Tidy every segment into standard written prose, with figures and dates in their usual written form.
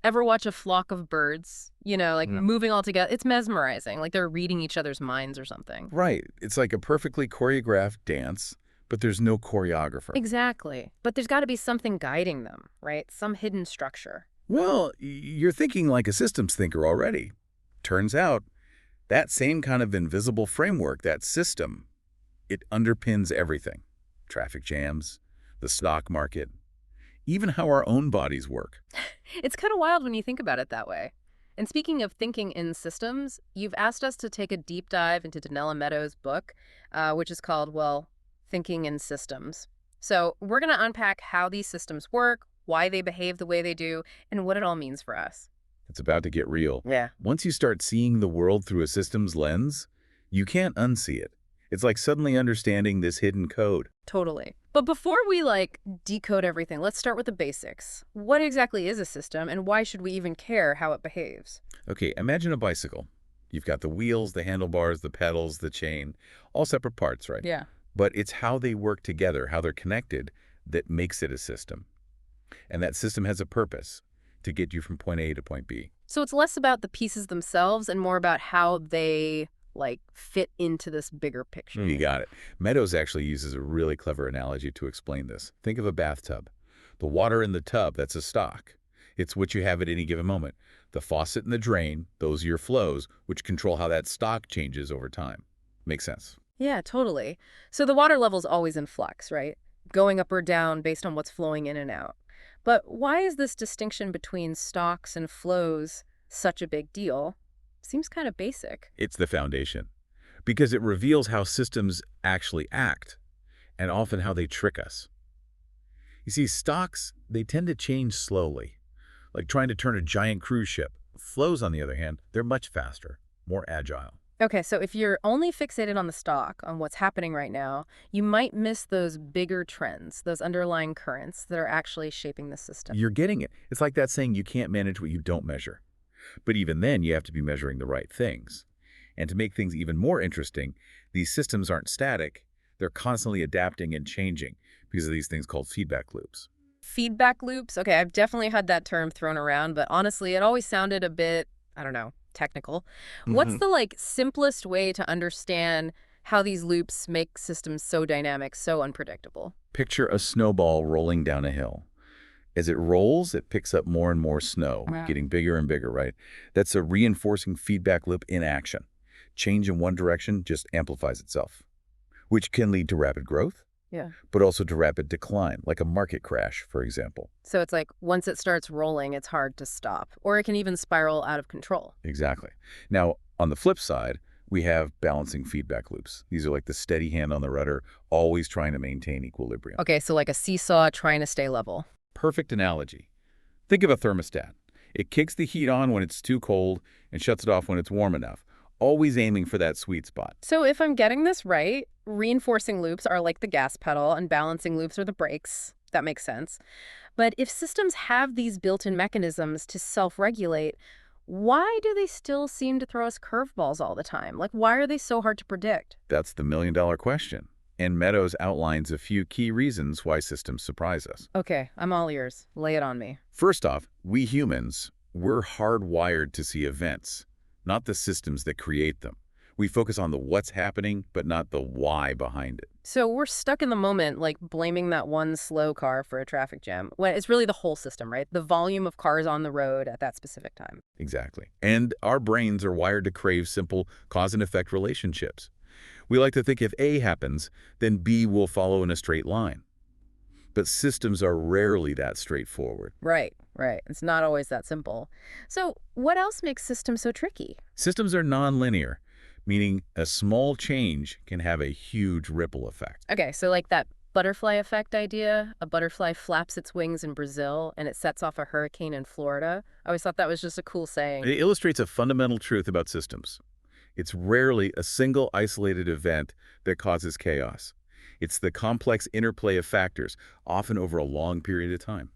Ever watch a flock of birds, like Yeah. moving all together? It's mesmerizing, like they're reading each other's minds or something. Right. It's like a perfectly choreographed dance, but there's no choreographer. Exactly. But there's got to be something guiding them, right? Some hidden structure. Well, you're thinking like a systems thinker already. Turns out, that same kind of invisible framework, that system, it underpins everything. Traffic jams, the stock market, even how our own bodies work. It's kind of wild when you think about it that way. And speaking of thinking in systems, you've asked us to take a deep dive into Donella Meadows' book, which is called, well, Thinking in Systems. So we're going to unpack how these systems work, why they behave the way they do, and what it all means for us. It's about to get real. Yeah. Once you start seeing the world through a systems lens, you can't unsee it. It's like suddenly understanding this hidden code. Totally. But before we decode everything, let's start with the basics. What exactly is a system and why should we even care how it behaves? Okay, imagine a bicycle. You've got the wheels, the handlebars, the pedals, the chain, all separate parts, right? Yeah. But it's how they work together, how they're connected, that makes it a system. And that system has a purpose, to get you from point A to point B. So it's less about the pieces themselves and more about how they fit into this bigger picture. You got it. Meadows actually uses a really clever analogy to explain this. Think of a bathtub. The water in the tub, that's a stock. It's what you have at any given moment. The faucet and the drain, those are your flows, which control how that stock changes over time. Makes sense. Yeah, totally. So the water level's always in flux, right? Going up or down based on what's flowing in and out. But why is this distinction between stocks and flows such a big deal? Seems kind of basic. It's the foundation, because it reveals how systems actually act, and often how they trick us. You see, stocks, they tend to change slowly, like trying to turn a giant cruise ship. Flows, on the other hand, they're much faster, more agile. Okay, so if you're only fixated on the stock, on what's happening right now, you might miss those bigger trends, those underlying currents that are actually shaping the system. You're getting it. It's like that saying, you can't manage what you don't measure. But even then, you have to be measuring the right things. And to make things even more interesting, these systems aren't static. They're constantly adapting and changing because of these things called feedback loops. Feedback loops? Okay, I've definitely had that term thrown around, but honestly, it always sounded a bit, I don't know, technical. What's hmm the simplest way to understand how these loops make systems so dynamic, so unpredictable? Picture a snowball rolling down a hill. As it rolls, it picks up more and more snow, Wow. getting bigger and bigger, right? That's a reinforcing feedback loop in action. Change in one direction just amplifies itself, which can lead to rapid growth, Yeah. but also to rapid decline, like a market crash, for example. So it's like once it starts rolling, it's hard to stop, or it can even spiral out of control. Exactly. Now, on the flip side, we have balancing feedback loops. These are like the steady hand on the rudder, always trying to maintain equilibrium. Okay, so like a seesaw trying to stay level. Perfect analogy. Think of a thermostat. It kicks the heat on when it's too cold and shuts it off when it's warm enough, always aiming for that sweet spot. So if I'm getting this right, reinforcing loops are like the gas pedal and balancing loops are the brakes. That makes sense. But if systems have these built-in mechanisms to self-regulate, why do they still seem to throw us curveballs all the time? Why are they so hard to predict? That's the million-dollar question. And Meadows outlines a few key reasons why systems surprise us. Okay, I'm all ears. Lay it on me. First off, we humans, we're hardwired to see events, not the systems that create them. We focus on the what's happening, but not the why behind it. So we're stuck in the moment, blaming that one slow car for a traffic jam, when it's really the whole system, right? The volume of cars on the road at that specific time. Exactly. And our brains are wired to crave simple cause and effect relationships. We like to think if A happens, then B will follow in a straight line. But systems are rarely that straightforward. Right, right. It's not always that simple. So what else makes systems so tricky? Systems are nonlinear, meaning a small change can have a huge ripple effect. Okay, so like that butterfly effect idea, a butterfly flaps its wings in Brazil and it sets off a hurricane in Florida. I always thought that was just a cool saying. It illustrates a fundamental truth about systems. It's rarely a single isolated event that causes chaos. It's the complex interplay of factors, often over a long period of time.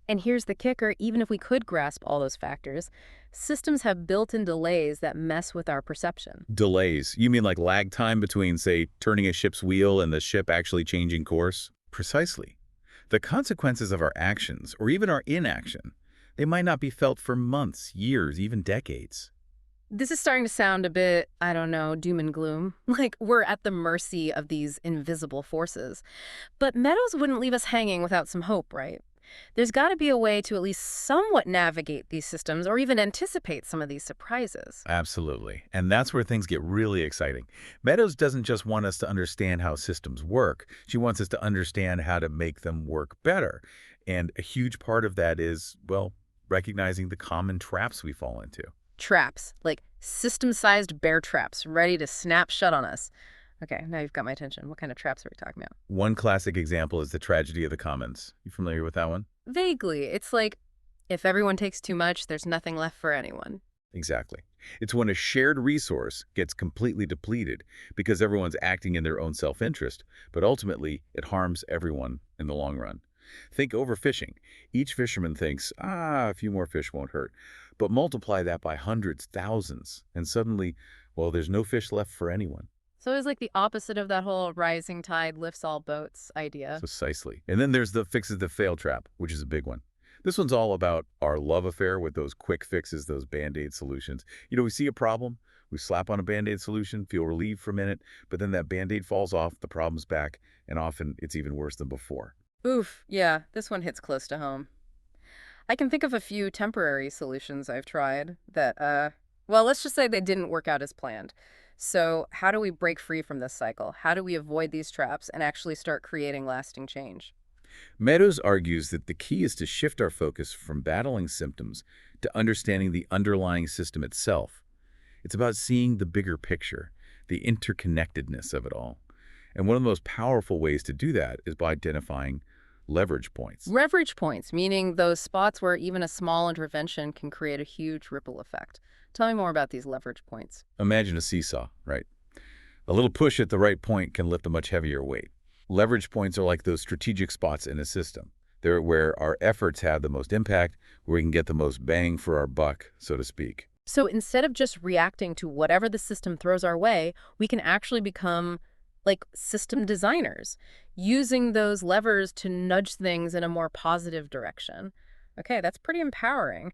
And here's the kicker, even if we could grasp all those factors, systems have built-in delays that mess with our perception. Delays. You mean like lag time between, say, turning a ship's wheel and the ship actually changing course? Precisely. The consequences of our actions, or even our inaction, They might not be felt for months, years, even decades. This is starting to sound a bit, I don't know, doom and gloom. Like we're at the mercy of these invisible forces. But Meadows wouldn't leave us hanging without some hope, right? There's got to be a way to at least somewhat navigate these systems or even anticipate some of these surprises. Absolutely. And that's where things get really exciting. Meadows doesn't just want us to understand how systems work. She wants us to understand how to make them work better. And a huge part of that is, well, recognizing the common traps we fall into. Traps, like system-sized bear traps, ready to snap shut on us. Okay, now you've got my attention. What kind of traps are we talking about? One classic example is the tragedy of the commons. You familiar with that one? Vaguely. It's like, if everyone takes too much, there's nothing left for anyone. Exactly. It's when a shared resource gets completely depleted because everyone's acting in their own self-interest, but ultimately it harms everyone in the long run. Think overfishing. Each fisherman thinks, a few more fish won't hurt. But multiply that by hundreds, thousands, and suddenly, well, there's no fish left for anyone. So it's like the opposite of that whole rising tide lifts all boats idea. Precisely. And then there's the fixes the fail trap, which is a big one. This one's all about our love affair with those quick fixes, those Band-Aid solutions. We see a problem, we slap on a Band-Aid solution, feel relieved for a minute, but then that Band-Aid falls off, the problem's back, and often it's even worse than before. Oof, yeah, this one hits close to home. I can think of a few temporary solutions I've tried that, well, let's just say they didn't work out as planned. So how do we break free from this cycle? How do we avoid these traps and actually start creating lasting change? Meadows argues that the key is to shift our focus from battling symptoms to understanding the underlying system itself. It's about seeing the bigger picture, the interconnectedness of it all. And one of the most powerful ways to do that is by identifying leverage points. Leverage points, meaning those spots where even a small intervention can create a huge ripple effect. Tell me more about these leverage points. Imagine a seesaw, right? A little push at the right point can lift a much heavier weight. Leverage points are like those strategic spots in a system. They're where our efforts have the most impact, where we can get the most bang for our buck, so to speak. So instead of just reacting to whatever the system throws our way, we can actually become like system designers, using those levers to nudge things in a more positive direction. Okay, that's pretty empowering.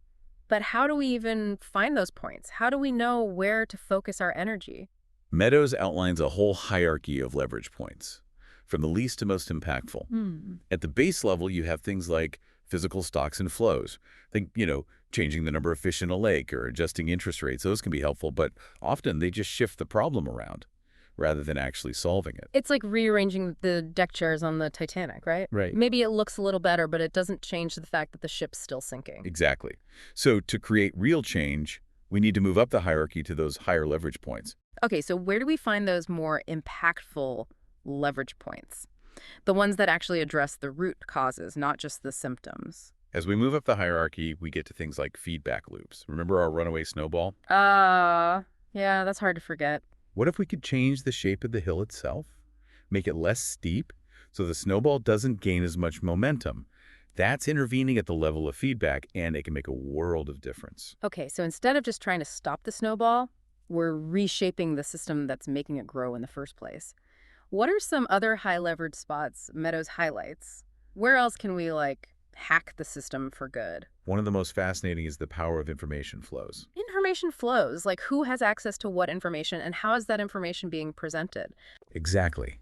But how do we even find those points? How do we know where to focus our energy? Meadows outlines a whole hierarchy of leverage points, from the least to most impactful. At the base level, you have things like physical stocks and flows. Think, changing the number of fish in a lake or adjusting interest rates. Those can be helpful, but often they just shift the problem around rather than actually solving it. It's like rearranging the deck chairs on the Titanic, right? Right. Maybe it looks a little better, but it doesn't change the fact that the ship's still sinking. Exactly. So to create real change, we need to move up the hierarchy to those higher leverage points. Okay, so where do we find those more impactful leverage points? The ones that actually address the root causes, not just the symptoms. As we move up the hierarchy, we get to things like feedback loops. Remember our runaway snowball? Yeah, that's hard to forget. What if we could change the shape of the hill itself? Make it less steep so the snowball doesn't gain as much momentum? That's intervening at the level of feedback, and it can make a world of difference. Okay, so instead of just trying to stop the snowball, we're reshaping the system that's making it grow in the first place. What are some other high leverage spots Meadows highlights? Where else can we, hack the system for good? One of the most fascinating is the power of information flows. Information flows, like who has access to what information and how is that information being presented? Exactly.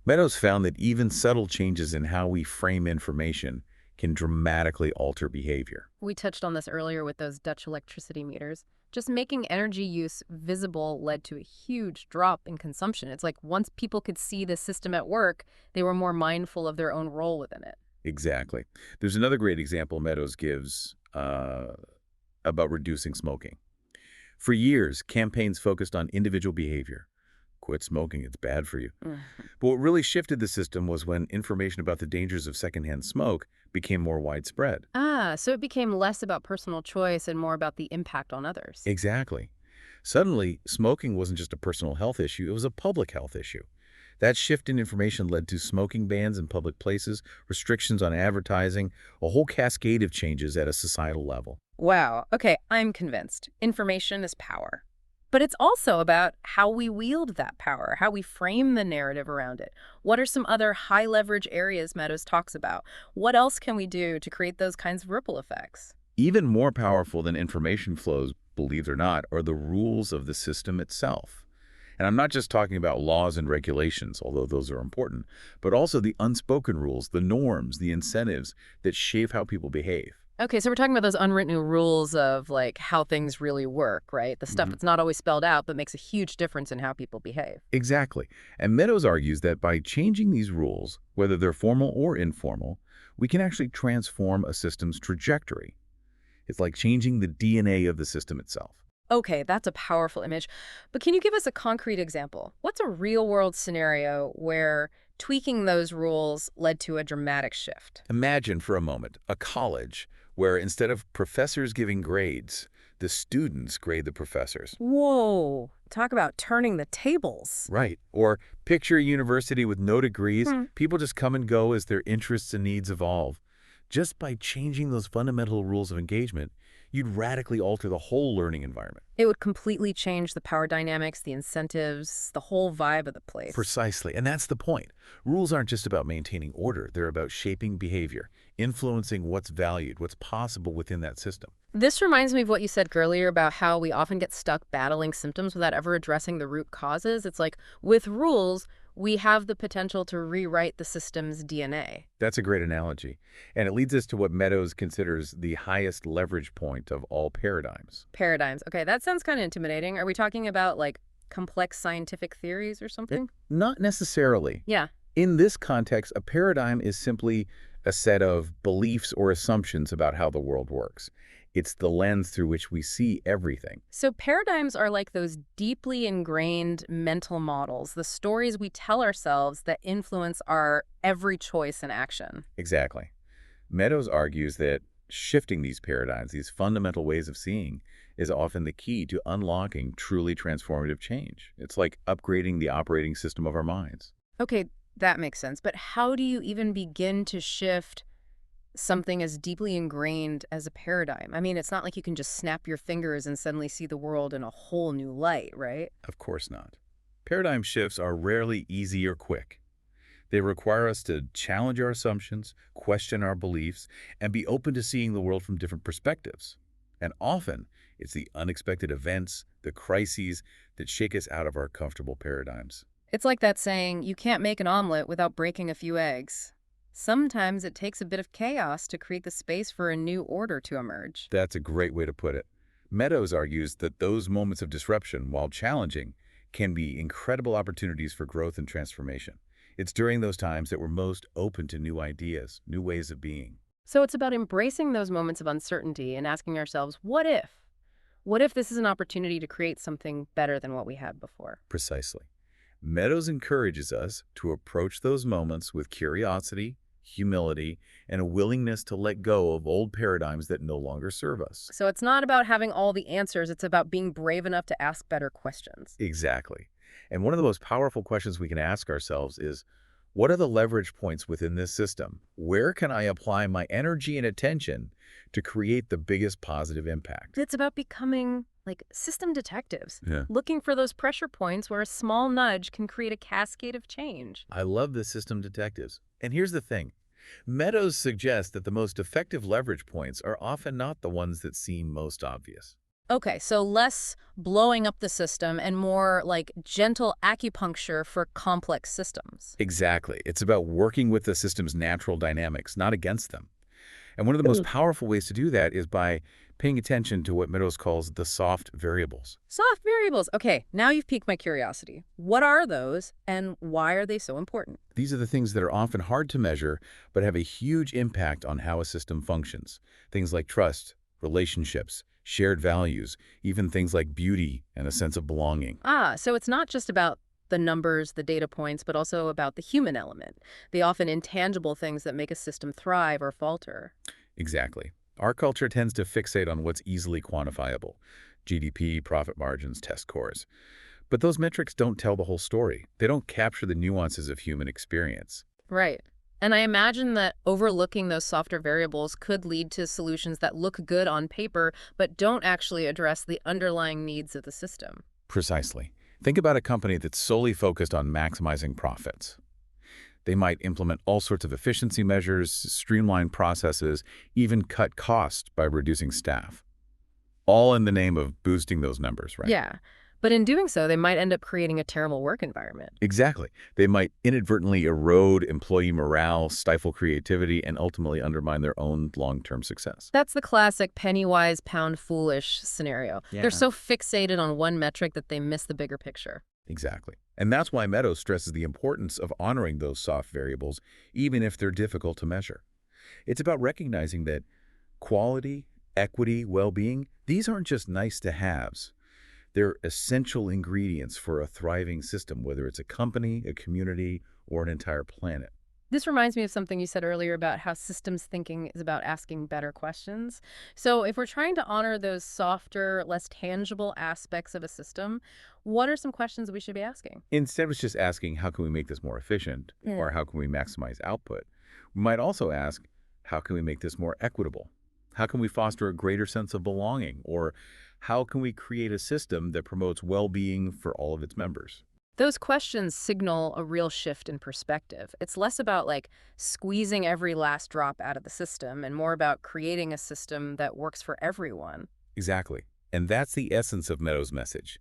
Meadows found that even subtle changes in how we frame information can dramatically alter behavior. We touched on this earlier with those Dutch electricity meters. Just making energy use visible led to a huge drop in consumption. It's like once people could see the system at work, they were more mindful of their own role within it. Exactly. There's another great example Meadows gives about reducing smoking. For years, campaigns focused on individual behavior. Quit smoking, it's bad for you. But what really shifted the system was when information about the dangers of secondhand smoke became more widespread. So it became less about personal choice and more about the impact on others. Exactly. Suddenly, smoking wasn't just a personal health issue, it was a public health issue. That shift in information led to smoking bans in public places, restrictions on advertising, a whole cascade of changes at a societal level. Wow. Okay, I'm convinced. Information is power. But it's also about how we wield that power, how we frame the narrative around it. What are some other high leverage areas Meadows talks about? What else can we do to create those kinds of ripple effects? Even more powerful than information flows, believe it or not, are the rules of the system itself. And I'm not just talking about laws and regulations, although those are important, but also the unspoken rules, the norms, the incentives that shape how people behave. Okay, so we're talking about those unwritten rules of like how things really work, right? The stuff Mhm. that's not always spelled out but makes a huge difference in how people behave. Exactly. And Meadows argues that by changing these rules, whether they're formal or informal, we can actually transform a system's trajectory. It's like changing the DNA of the system itself. Okay, that's a powerful image. But can you give us a concrete example? What's a real-world scenario where tweaking those rules led to a dramatic shift? Imagine for a moment a college where instead of professors giving grades, the students grade the professors. Whoa, talk about turning the tables. Right. Or picture a university with no degrees. Hmm. People just come and go as their interests and needs evolve. Just by changing those fundamental rules of engagement, you'd radically alter the whole learning environment. It would completely change the power dynamics, the incentives, the whole vibe of the place. Precisely. And that's the point. Rules aren't just about maintaining order. They're about shaping behavior, influencing what's valued, what's possible within that system. This reminds me of what you said earlier about how we often get stuck battling symptoms without ever addressing the root causes. It's like with rules, we have the potential to rewrite the system's DNA. That's a great analogy. And it leads us to what Meadows considers the highest leverage point of all paradigms. Paradigms. Okay, that sounds kind of intimidating. Are we talking about like complex scientific theories or something? Not necessarily. Yeah. In this context, a paradigm is simply a set of beliefs or assumptions about how the world works. It's the lens through which we see everything. So paradigms are like those deeply ingrained mental models, the stories we tell ourselves that influence our every choice and action. Exactly. Meadows argues that shifting these paradigms, these fundamental ways of seeing, is often the key to unlocking truly transformative change. It's like upgrading the operating system of our minds. Okay, that makes sense. But how do you even begin to shift something as deeply ingrained as a paradigm? I mean, it's not like you can just snap your fingers and suddenly see the world in a whole new light, right? Of course not. Paradigm shifts are rarely easy or quick. They require us to challenge our assumptions, question our beliefs, and be open to seeing the world from different perspectives. And often, it's the unexpected events, the crises, that shake us out of our comfortable paradigms. It's like that saying, you can't make an omelet without breaking a few eggs. Sometimes it takes a bit of chaos to create the space for a new order to emerge. That's a great way to put it. Meadows argues that those moments of disruption, while challenging, can be incredible opportunities for growth and transformation. It's during those times that we're most open to new ideas, new ways of being. So it's about embracing those moments of uncertainty and asking ourselves, what if? What if this is an opportunity to create something better than what we had before? Precisely. Meadows encourages us to approach those moments with curiosity, humility, and a willingness to let go of old paradigms that no longer serve us. So it's not about having all the answers, it's about being brave enough to ask better questions. Exactly. And one of the most powerful questions we can ask ourselves is, what are the leverage points within this system? Where can I apply my energy and attention to create the biggest positive impact? It's about becoming like system detectives, Yeah. looking for those pressure points where a small nudge can create a cascade of change. I love the system detectives. And here's the thing. Meadows suggests that the most effective leverage points are often not the ones that seem most obvious. Okay, so less blowing up the system and more like gentle acupuncture for complex systems. Exactly. It's about working with the system's natural dynamics, not against them. And one of the most powerful ways to do that is by paying attention to what Meadows calls the soft variables. Soft variables. Okay, now you've piqued my curiosity. What are those and why are they so important? These are the things that are often hard to measure, but have a huge impact on how a system functions. Things like trust, relationships, shared values, even things like beauty and a sense of belonging. Ah, so it's not just about the numbers, the data points, but also about the human element, the often intangible things that make a system thrive or falter. Exactly. Our culture tends to fixate on what's easily quantifiable: GDP, profit margins, test scores. But those metrics don't tell the whole story. They don't capture the nuances of human experience. Right. And I imagine that overlooking those softer variables could lead to solutions that look good on paper, but don't actually address the underlying needs of the system. Precisely. Think about a company that's solely focused on maximizing profits. They might implement all sorts of efficiency measures, streamline processes, even cut costs by reducing staff. All in the name of boosting those numbers, right? Yeah. But in doing so, they might end up creating a terrible work environment. Exactly. They might inadvertently erode employee morale, stifle creativity, and ultimately undermine their own long-term success. That's the classic penny wise, pound foolish scenario. They're Yeah. so fixated on one metric that they miss the bigger picture. Exactly. And that's why Meadows stresses the importance of honoring those soft variables, even if they're difficult to measure. It's about recognizing that quality, equity, well-being, these aren't just nice-to-haves. They're essential ingredients for a thriving system, whether it's a company, a community, or an entire planet. This reminds me of something you said earlier about how systems thinking is about asking better questions. So, if we're trying to honor those softer, less tangible aspects of a system, what are some questions we should be asking? Instead of just asking, how can we make this more efficient, Yeah. or how can we maximize output, we might also ask, how can we make this more equitable? How can we foster a greater sense of belonging? Or how can we create a system that promotes well-being for all of its members? Those questions signal a real shift in perspective. It's less about like squeezing every last drop out of the system and more about creating a system that works for everyone. Exactly. And that's the essence of Meadows' message.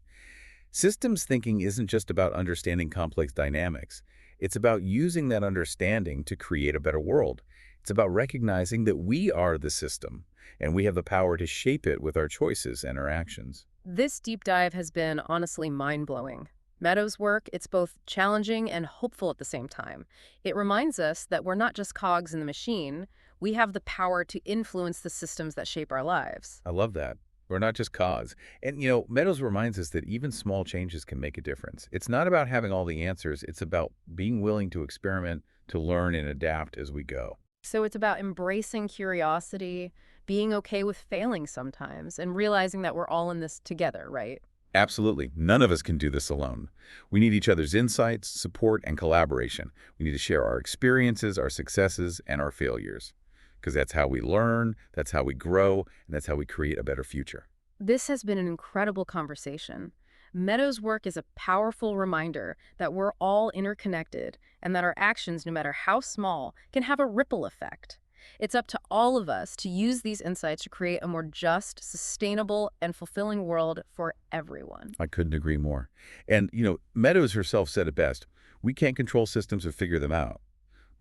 Systems thinking isn't just about understanding complex dynamics. It's about using that understanding to create a better world. It's about recognizing that we are the system, and we have the power to shape it with our choices and our actions. This deep dive has been honestly mind-blowing. Meadows' work, it's both challenging and hopeful at the same time. It reminds us that we're not just cogs in the machine. We have the power to influence the systems that shape our lives. I love that. We're not just cause. And, Meadows reminds us that even small changes can make a difference. It's not about having all the answers. It's about being willing to experiment, to learn and adapt as we go. So it's about embracing curiosity, being okay with failing sometimes, and realizing that we're all in this together, right? Absolutely. None of us can do this alone. We need each other's insights, support, and collaboration. We need to share our experiences, our successes, and our failures. Because that's how we learn, that's how we grow, and that's how we create a better future. This has been an incredible conversation. Meadows' work is a powerful reminder that we're all interconnected and that our actions, no matter how small, can have a ripple effect. It's up to all of us to use these insights to create a more just, sustainable, and fulfilling world for everyone. I couldn't agree more. And, Meadows herself said it best. We can't control systems or figure them out,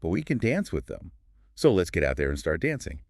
but we can dance with them. So let's get out there and start dancing.